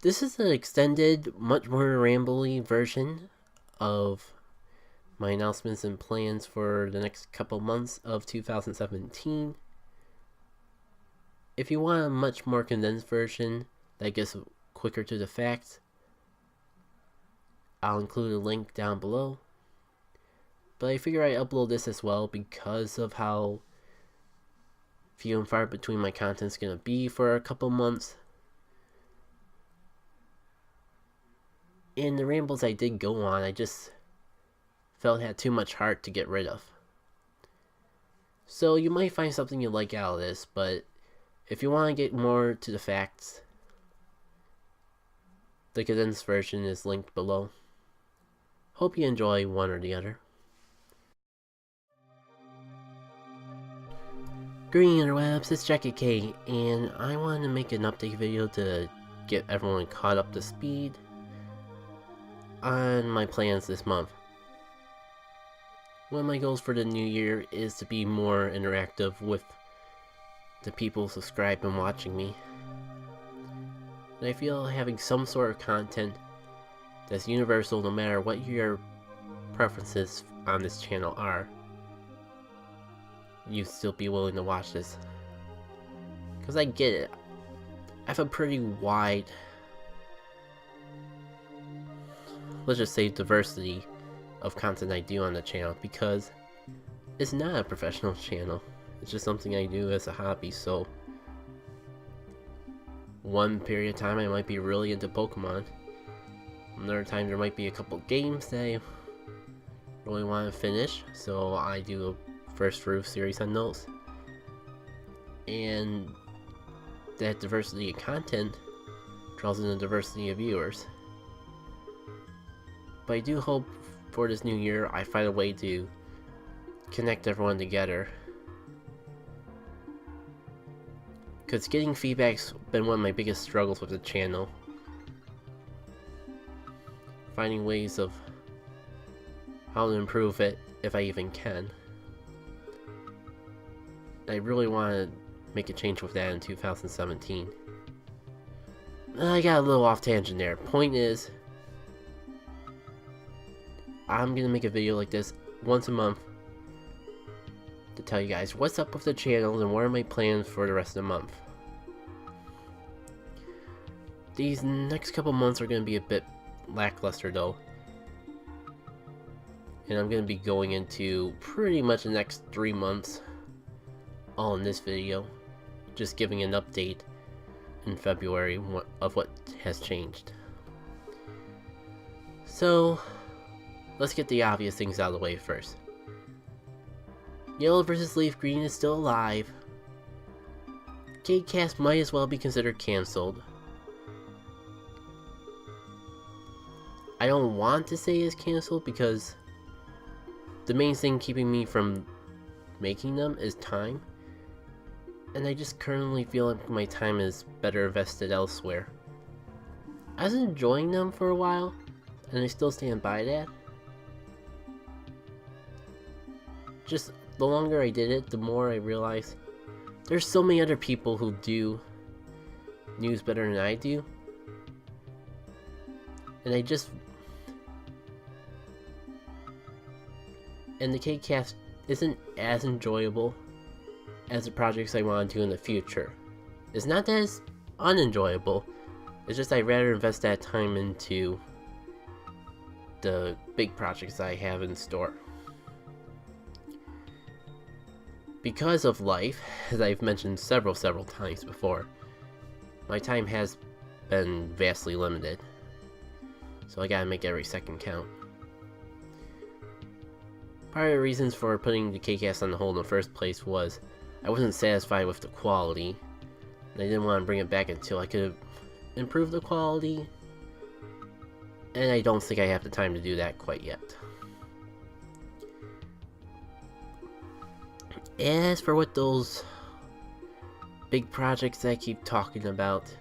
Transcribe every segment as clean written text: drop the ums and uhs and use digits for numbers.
This is an extended, much more rambly version of my announcements and plans for the next couple months of 2017. If you want a much more condensed version that gets quicker to the facts, I'll include a link down below. But I figure I upload this as well because of how few and far between my content's gonna be for a couple months. In the rambles I did go on, I just felt it had too much heart to get rid of. So you might find something you like out of this, but if you want to get more to the facts, the condensed version is linked below. Hope you enjoy one or the other. Greetings interwebs, it's JackitK, and I wanted to make an update video to get everyone caught up to speed on my plans this month. One of my goals for the new year is to be more interactive with the people subscribed and watching me. And I feel having some sort of content that's universal no matter what your preferences on this channel are, you'd still be willing to watch this. Because I get it. I have a pretty wide, let's just say, diversity of content I do on the channel, because it's not a professional channel. It's just something I do as a hobby. So one period of time I might be really into Pokemon. Another time there might be a couple games that I really want to finish, so I do a first through series on those. And that diversity of content draws in a diversity of viewers. But I do hope for this new year I find a way to connect everyone together, because getting feedback's been one of my biggest struggles with the channel. Finding ways of how to improve it, if I even can. I really want to make a change with that in 2017. I got a little off tangent there. Point is, I'm gonna make a video like this once a month to tell you guys what's up with the channel and what are my plans for the rest of the month. These next couple months are gonna be a bit lackluster though, and I'm gonna be going into pretty much the next 3 months all in this video, just giving an update in February of what has changed. So let's get the obvious things out of the way first. Yellow vs. Leaf Green is still alive. JackitK might as well be considered cancelled. I don't want to say it's cancelled because the main thing keeping me from making them is time. And I just currently feel like my time is better invested elsewhere. I was enjoying them for a while, and I still stand by that. Just the longer I did it, the more I realized there's so many other people who do news better than I do. And the JackitK isn't as enjoyable as the projects I want to do in the future. It's not that it's unenjoyable, it's just I'd rather invest that time into the big projects I have in store. Because of life, as I've mentioned several times before, my time has been vastly limited, so I gotta make every second count. Part of the reasons for putting the JackitK on hold in the first place was I wasn't satisfied with the quality, and I didn't want to bring it back until I could improve the quality, and I don't think I have the time to do that quite yet. As for what those big projects I keep talking about,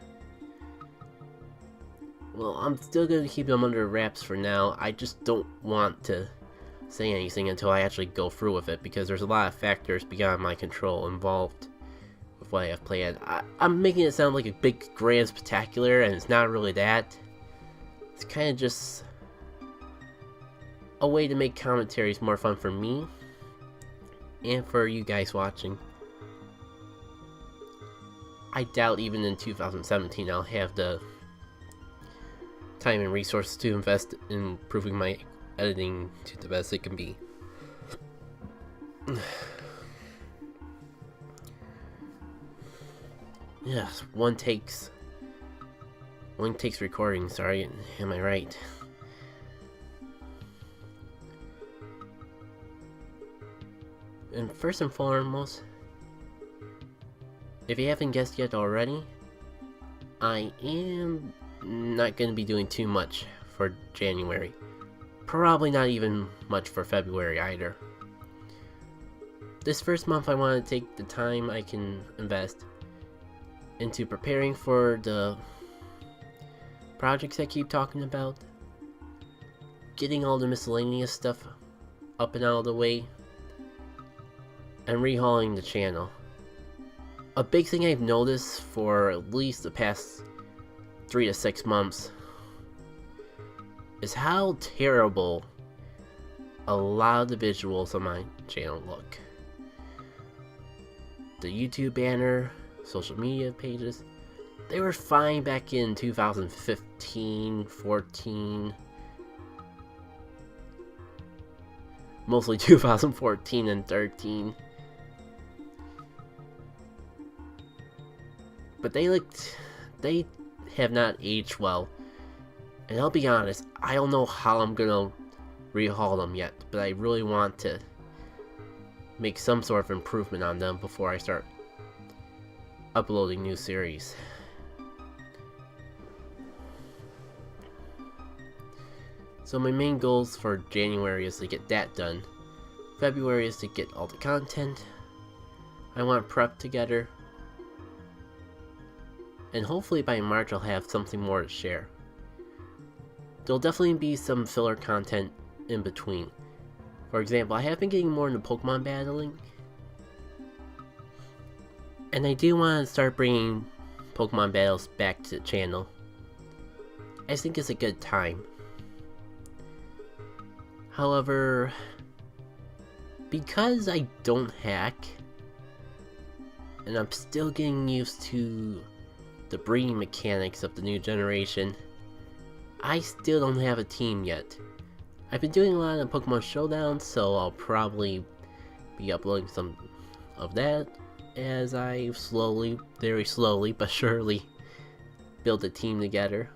well, I'm still going to keep them under wraps for now. I just don't want to say anything until I actually go through with it, because there's a lot of factors beyond my control involved with of what I have planned. I'm making it sound like a big grand spectacular, and it's not really that. It's kind of just a way to make commentaries more fun for me and for you guys watching. I doubt even in 2017 I'll have the time and resources to invest in improving my editing to the best it can be. Yes, one takes recording, sorry, am I right? And first and foremost, if you haven't guessed yet already, I am not going to be doing too much for January. Probably not even much for February either. This first month I want to take the time I can invest into preparing for the projects I keep talking about, getting all the miscellaneous stuff up and out of the way, and rehauling the channel. A big thing I've noticed for at least the past 3 to 6 months is how terrible a lot of the visuals on my channel look. The YouTube banner, social media pages, they were fine back in 2015, 14, mostly 2014 and 13. But they have not aged well. And I'll be honest, I don't know how I'm gonna rehaul them yet, but I really want to make some sort of improvement on them before I start uploading new series. So my main goals for January is to get that done. February is to get all the content I want prepped together. And hopefully by March I'll have something more to share. There'll definitely be some filler content in between. For example, I have been getting more into Pokemon battling. And I do want to start bringing Pokemon battles back to the channel. I think it's a good time. However, because I don't hack, and I'm still getting used to the breeding mechanics of the new generation, I still don't have a team yet. I've been doing a lot of Pokemon Showdown, so I'll probably be uploading some of that as I slowly, very slowly but surely build a team together.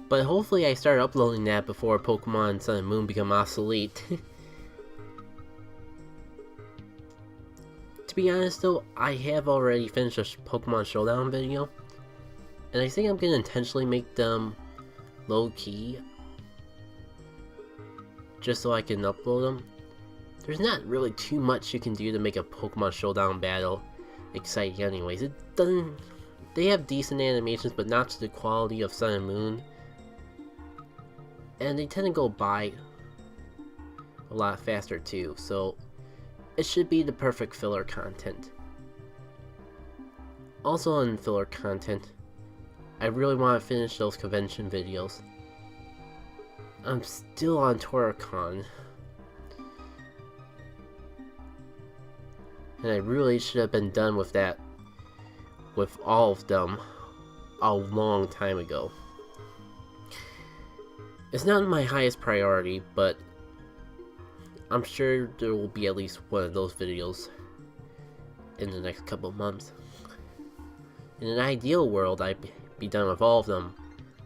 But hopefully I start uploading that before Pokemon Sun and Moon become obsolete. To be honest though, I have already finished a Pokemon Showdown video, and I think I'm gonna intentionally make them low-key, just so I can upload them. There's not really too much you can do to make a Pokemon Showdown battle exciting anyways. It doesn't... They have decent animations, but not to the quality of Sun and Moon. And they tend to go by a lot faster too, so it should be the perfect filler content. Also on filler content, I really want to finish those convention videos. I'm still on Toricon, and I really should have been done with that, with all of them, a long time ago. It's not my highest priority, but I'm sure there will be at least one of those videos in the next couple of months. In an ideal world, I'd be done with all of them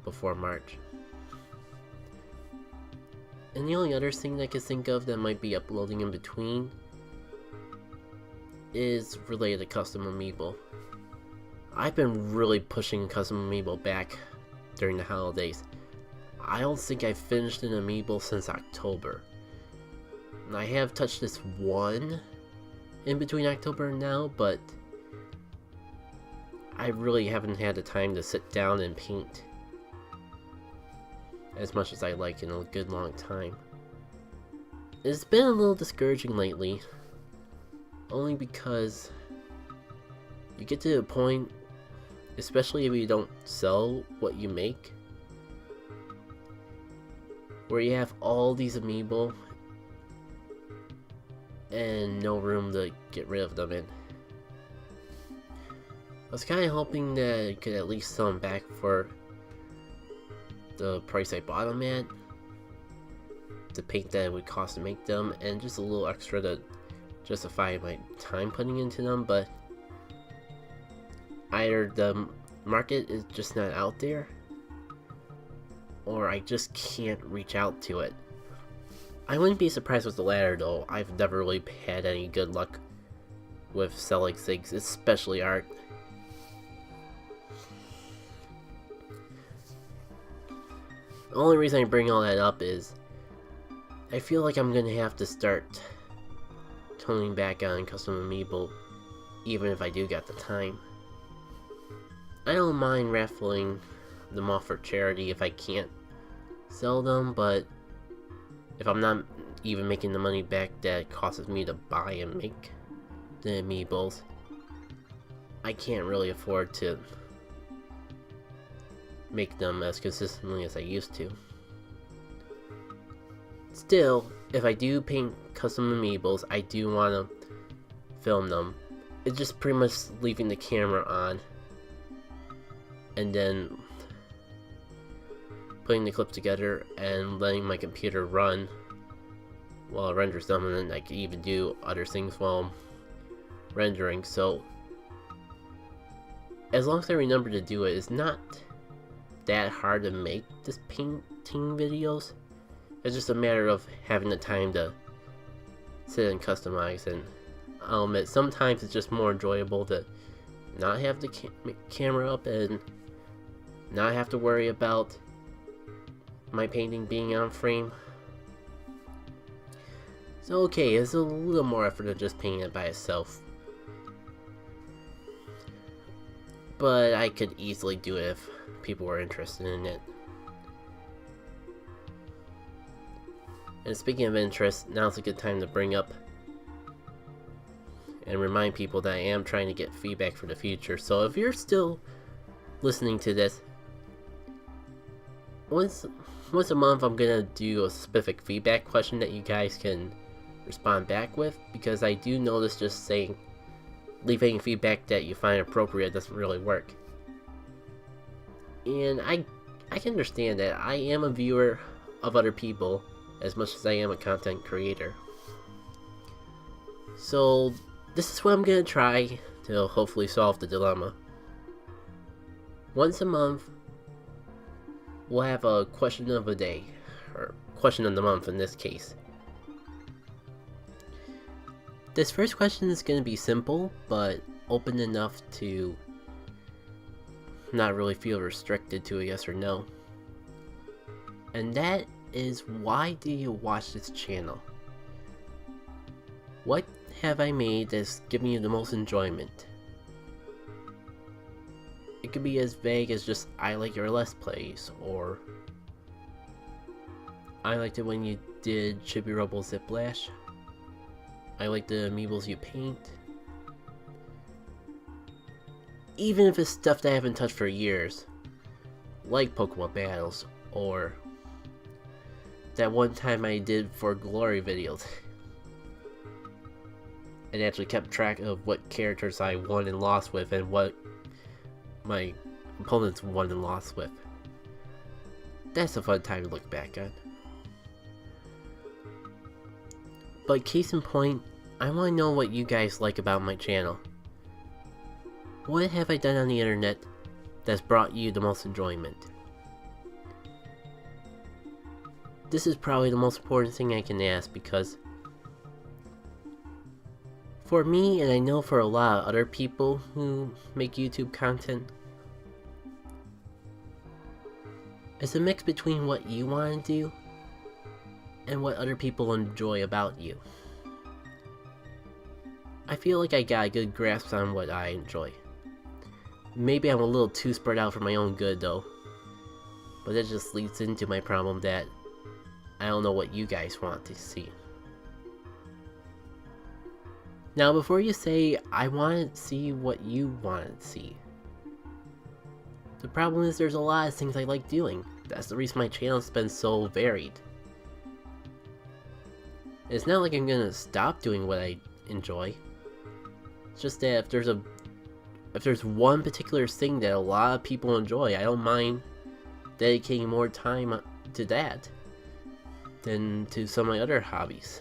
before March. And the only other thing I can think of that might be uploading in between is related to custom amiibo. I've been really pushing custom amiibo back during the holidays. I don't think I've finished an amiibo since October. And I have touched this one in between October and now, but I really haven't had the time to sit down and paint as much as I like in a good long time. It's been a little discouraging lately, Only because you get to the point, especially if you don't sell what you make, where you have all these amiibo and no room to get rid of them in. I was kind of hoping that I could at least sell them back for the price I bought them at, the paint that it would cost to make them, and just a little extra to justify my time putting into them, but either the market is just not out there, or I just can't reach out to it. I wouldn't be surprised with the latter though. I've never really had any good luck with selling things, especially art. The only reason I bring all that up is I feel like I'm gonna have to start toning back on custom amiibo, even if I do got the time. I don't mind raffling them off for charity if I can't sell them, but if I'm not even making the money back that it costs me to buy and make the amiibos, I can't really afford to make them as consistently as I used to. Still, if I do paint custom amiibos, I do want to film them. It's just pretty much leaving the camera on and then putting the clip together and letting my computer run while it renders them, and then I can even do other things while I'm rendering. So as long as I remember to do it, it's not that hard to make this painting videos. It's just a matter of having the time to sit and customize, and I'll admit sometimes it's just more enjoyable to not have the camera up and not have to worry about my painting being on frame. So okay, it's a little more effort than just painting it by itself, but I could easily do it if people were interested in it. And speaking of interest, now's a good time to bring up and remind people that I am trying to get feedback for the future. So if you're still listening to this, once a month I'm gonna do a specific feedback question that you guys can respond back with, because I do notice just saying leaving feedback that you find appropriate doesn't really work. And I can understand that. I am a viewer of other people as much as I am a content creator. So this is what I'm gonna try to hopefully solve the dilemma. Once a month we'll have a question of the day, or question of the month in this case. This first question is going to be simple, but open enough to not really feel restricted to a yes or no. And that is, why do you watch this channel? What have I made that's giving you the most enjoyment? It could be as vague as just, I like your Let's Plays, or I liked it when you did Chibi Robo Ziplash. I like the amiibos you paint. Even if it's stuff that I haven't touched for years, like Pokemon battles, or that one time I did for Glory videos and actually kept track of what characters I won and lost with and what my opponents won and lost with. That's a fun time to look back on. But case in point, I want to know what you guys like about my channel. What have I done on the internet that's brought you the most enjoyment? This is probably the most important thing I can ask, because for me, and I know for a lot of other people who make YouTube content, it's a mix between what you want to do and what other people enjoy about you. I feel like I got a good grasp on what I enjoy. Maybe I'm a little too spread out for my own good though, but that just leads into my problem that I don't know what you guys want to see. Now, before you say, I want to see what you want to see. The problem is there's a lot of things I like doing. That's the reason my channel's been so varied. It's not like I'm gonna stop doing what I enjoy. It's just that if there's one particular thing that a lot of people enjoy, I don't mind dedicating more time to that than to some of my other hobbies,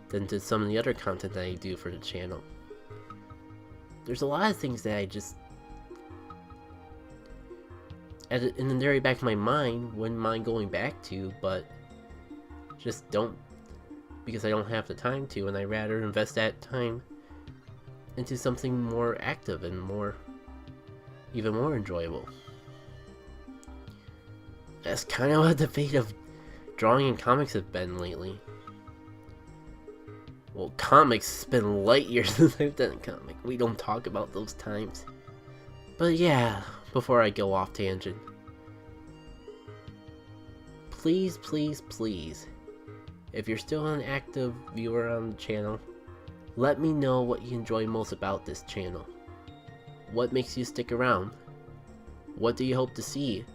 than to some of the other content that I do for the channel. There's a lot of things that I just, in the very back of my mind, wouldn't mind going back to, but just don't, because I don't have the time to, and I'd rather invest that time into something more active and even more enjoyable. That's kind of what the fate of drawing and comics have been lately. Well, comics has been light years since I've done a comic. We don't talk about those times. But yeah, before I go off tangent, please, please, please, if you're still an active viewer on the channel, let me know what you enjoy most about this channel. What makes you stick around? What do you hope to see?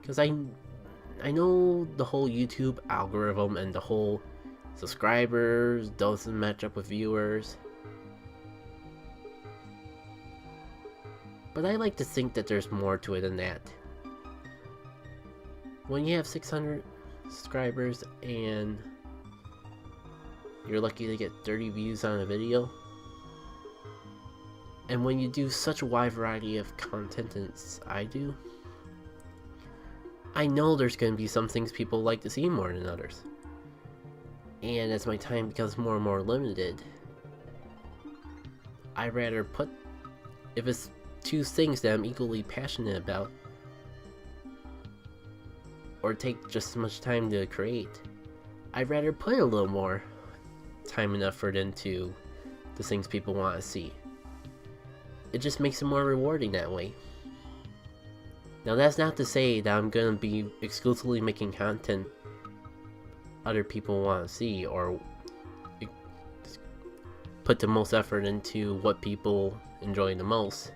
Because I know the whole YouTube algorithm and the whole subscribers doesn't match up with viewers. But I like to think that there's more to it than that. When you have 600 subscribers and you're lucky to get 30 views on a video, and when you do such a wide variety of content as I do, I know there's going to be some things people like to see more than others. And as my time becomes more and more limited, I'd rather put, if it's two things that I'm equally passionate about, or take just as much time to create, I'd rather put a little more time and effort into the things people want to see. It just makes it more rewarding that way. Now, that's not to say that I'm gonna be exclusively making content other people want to see, or put the most effort into what people enjoy the most.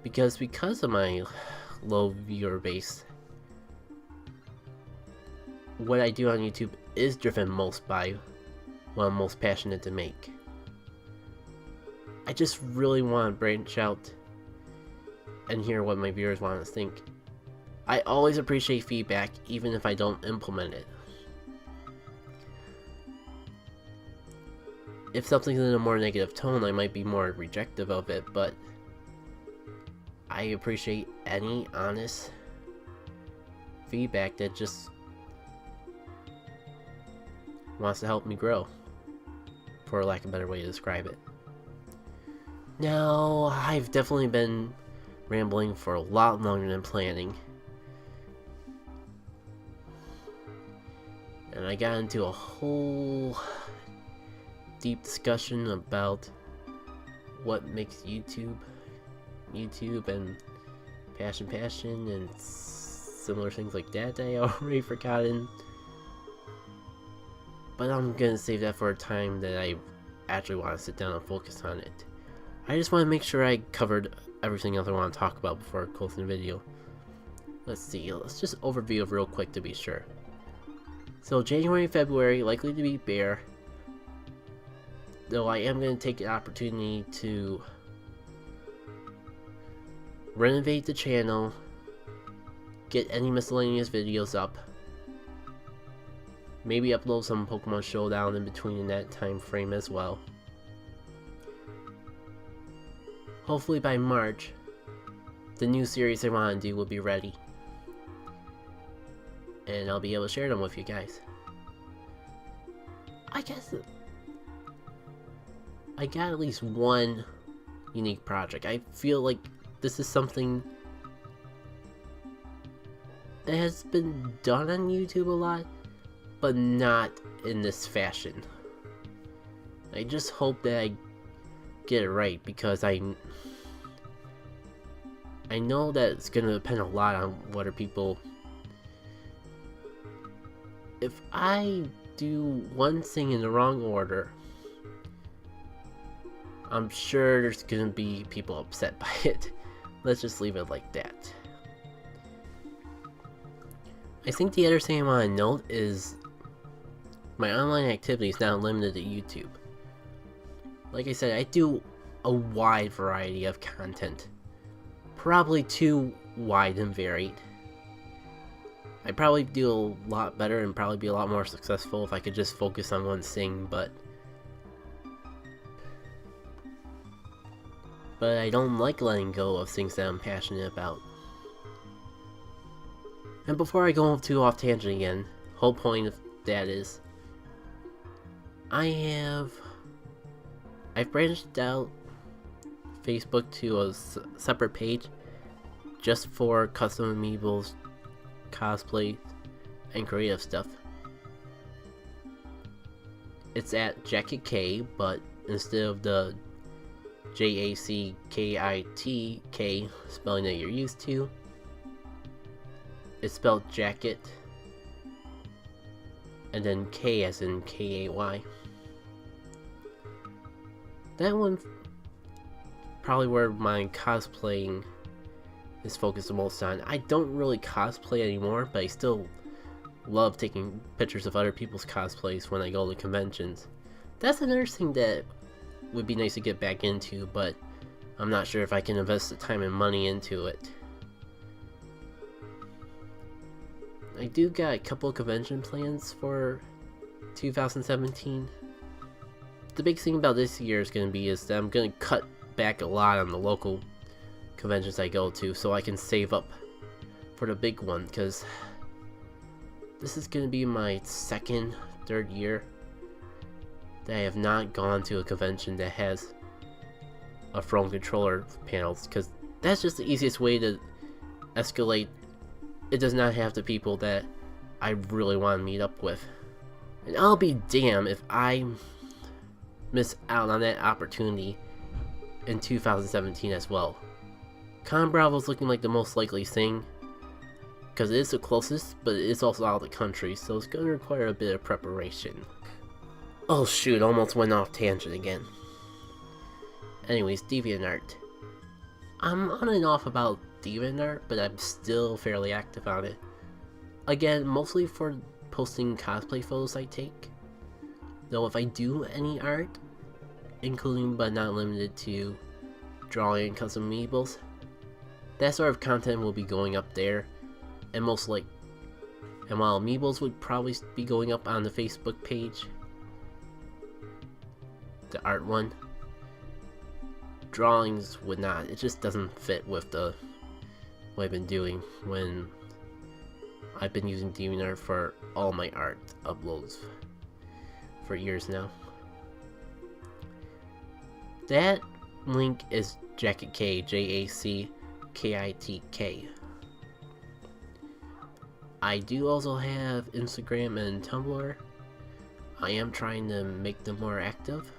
Because of my low viewer base, what I do on YouTube is driven most by what I'm most passionate to make. I just really want to branch out and hear what my viewers want to think. I always appreciate feedback, even if I don't implement it. If something's in a more negative tone, I might be more rejective of it, but I appreciate any honest feedback that just wants to help me grow, for lack of a better way to describe it. Now, I've definitely been rambling for a lot longer than planning, and I got into a whole deep discussion about what makes YouTube and passion and similar things like that I already forgotten. But I'm gonna save that for a time that I actually want to sit down and focus on it. I just want to make sure I covered everything else I want to talk about before closing the video. Let's see, let's just overview real quick to be sure. So January and February, likely to be bare. Though I am going to take an opportunity to renovate the channel, get any miscellaneous videos up, maybe upload some Pokemon Showdown in between in that time frame as well. Hopefully by March, the new series I want to do will be ready, and I'll be able to share them with you guys. I guess I got at least one unique project. I feel like this is something that has been done on YouTube a lot, but not in this fashion. I just hope that I get it right, because I know that it's gonna depend a lot on what are people. If I do one thing in the wrong order, I'm sure there's gonna be people upset by it. Let's just leave it like that. I think the other thing I want to note is my online activity is not limited to YouTube. Like I said, I do a wide variety of content. Probably too wide and varied. I'd probably do a lot better and probably be a lot more successful if I could just focus on one thing, but I don't like letting go of things that I'm passionate about. And before I go too off tangent again, whole point of that is I've branched out Facebook to a separate page just for custom amiibos, cosplay, and creative stuff. It's at JackitK, but instead of the JackitK spelling that you're used to, it's spelled Jackit, and then K as in Kay. That one probably where my cosplaying is focused the most on. I don't really cosplay anymore, but I still love taking pictures of other people's cosplays when I go to conventions. That's another thing that would be nice to get back into, but I'm not sure if I can invest the time and money into it. I do got a couple of convention plans for 2017. The big thing about this year is going to be is that I'm going to cut back a lot on the local conventions I go to so I can save up for the big one, because this is going to be my third year that I have not gone to a convention that has a Throne controller panels, because that's just the easiest way to escalate. It does not have the people that I really want to meet up with. And I'll be damned if I miss out on that opportunity in 2017 as well. Con Bravo's looking like the most likely thing, because it is the closest, but it is also out of the country, so it's going to require a bit of preparation. Oh shoot, almost went off tangent again. Anyways, DeviantArt. I'm on and off about DeviantArt, but I'm still fairly active on it. Again, mostly for posting cosplay photos I take. Though if I do any art, including but not limited to drawing and custom amiibos, that sort of content will be going up there, and while amiibos would probably be going up on the Facebook page, the art one, drawings would not. It just doesn't fit with what I've been doing when I've been using DeviantArt for all my art uploads for years now. That link is JackitK, JackitK. I do also have Instagram and Tumblr. I am trying to make them more active.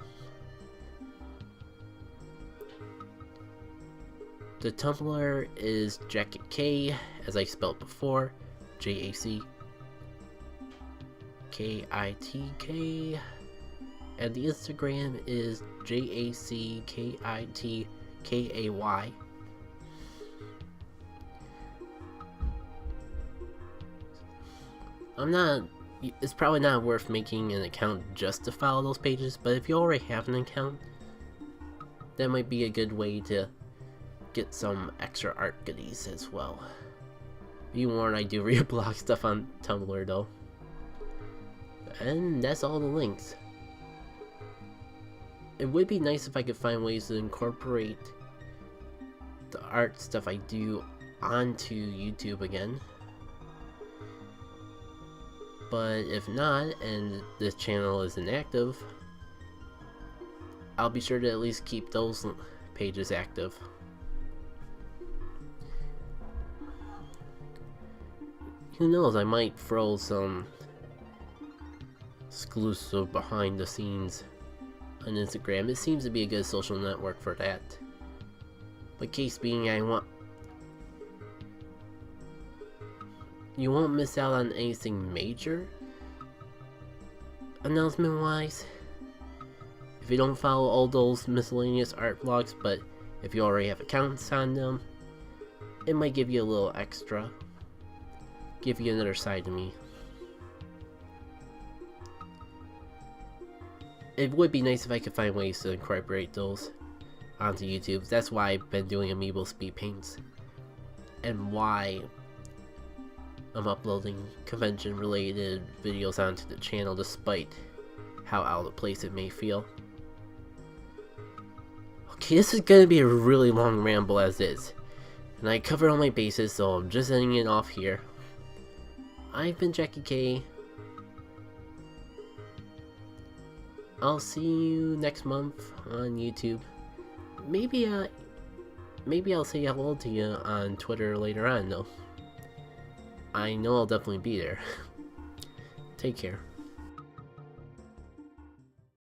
The Tumblr is JackitK, as I spelled before, JackitK, and the Instagram is JackitKay. It's probably not worth making an account just to follow those pages, but if you already have an account, that might be a good way to get some extra art goodies as well. Be warned, I do reblog stuff on Tumblr though. And that's all the links. It would be nice if I could find ways to incorporate the art stuff I do onto YouTube again. But if not, and this channel is inactive, I'll be sure to at least keep those pages active. Who knows, I might throw some exclusive behind the scenes on Instagram. It seems to be a good social network for that. But case being, you won't miss out on anything major, announcement wise, if you don't follow all those miscellaneous art vlogs, but if you already have accounts on them, it might give you a little extra, give you another side to me. It would be nice if I could find ways to incorporate those onto YouTube. That's why I've been doing amiibo speed paints, and why I'm uploading convention related videos onto the channel despite how out of place it may feel. Okay, this is gonna be a really long ramble as is, and I covered all my bases, so I'm just ending it off here. I've been JackitK. I'll see you next month on YouTube. Maybe I'll say hello to you on Twitter later on though. I know I'll definitely be there. Take care.